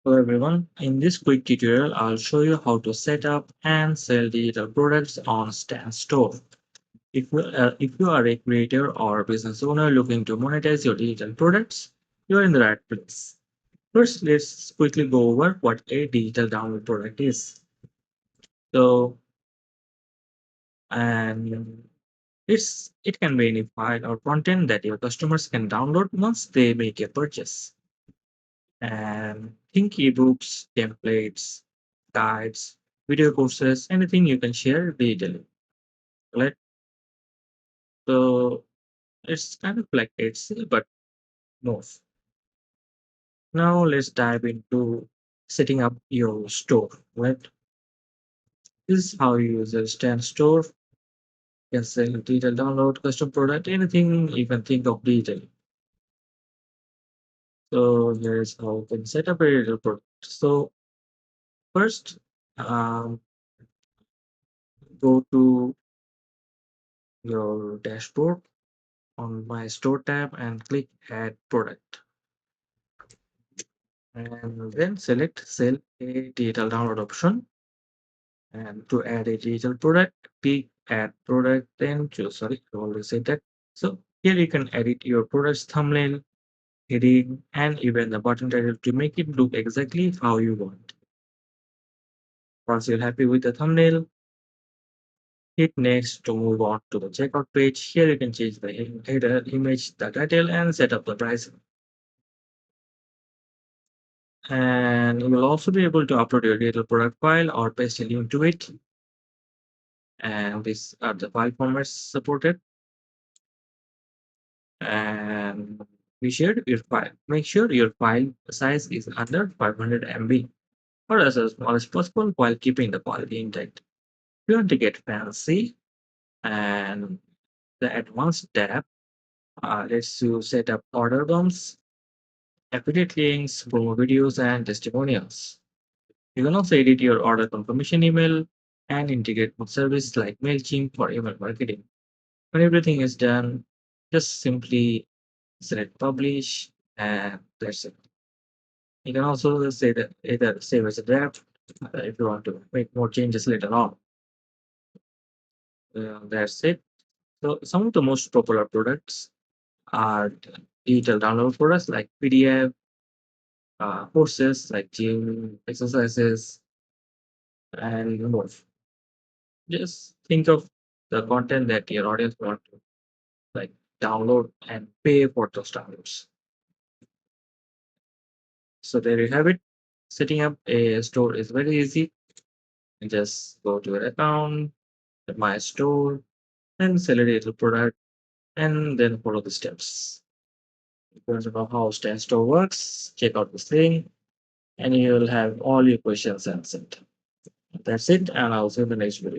Hello everyone, in this quick tutorial I'll show you how to set up and sell digital products on Stan Store. If you are a creator or business owner looking to monetize your digital products, you're in the right place. First, let's quickly go over what a digital download product is. So, and it can be any file or content that your customers can download once they make a purchase. And think ebooks, templates, guides, video courses, anything you can share digitally. Right? So it's kind of like Etsy, but more. Now let's dive into setting up your store. Right? This is how you use a stand store. You can sell digital download, custom product, anything you can think of digitally. So here's how you can set up a digital product. So first, um, go to your dashboard on my store tab and click add product, and then select sell a digital download option, and to add a digital product click add product, then choose, sorry I already said that. So here you can edit your product's thumbnail, heading, and even the button title to make it look exactly how you want. Once you're happy with the thumbnail, hit next to move on to the checkout page. Here you can change the header image, the title, and set up the pricing. And you will also be able to upload your digital product file or paste a link to it. And these are the file formats supported. And be sure your file. Make sure your file size is under 500 MB or as small as possible while keeping the quality intact. If you want to get fancy, and the advanced tab lets you set up order bumps, affiliate links, promo videos, and testimonials. You can also edit your order confirmation email and integrate with services like MailChimp for email marketing. When everything is done, just simply select publish, and that's it. You can also say that either save as a draft if you want to make more changes later on. That's it. So some of the most popular products are digital download products like PDF, courses like gym exercises, and more. Just think of the content that your audience want to like download and pay for those downloads. So there you have it. Setting up a store is very easy. You just go to your account, my store, and sell a digital product, and then follow the steps. If you want to know how Stand Store works, check out this link, and you'll have all your questions answered. That's it, and I'll see you in the next video.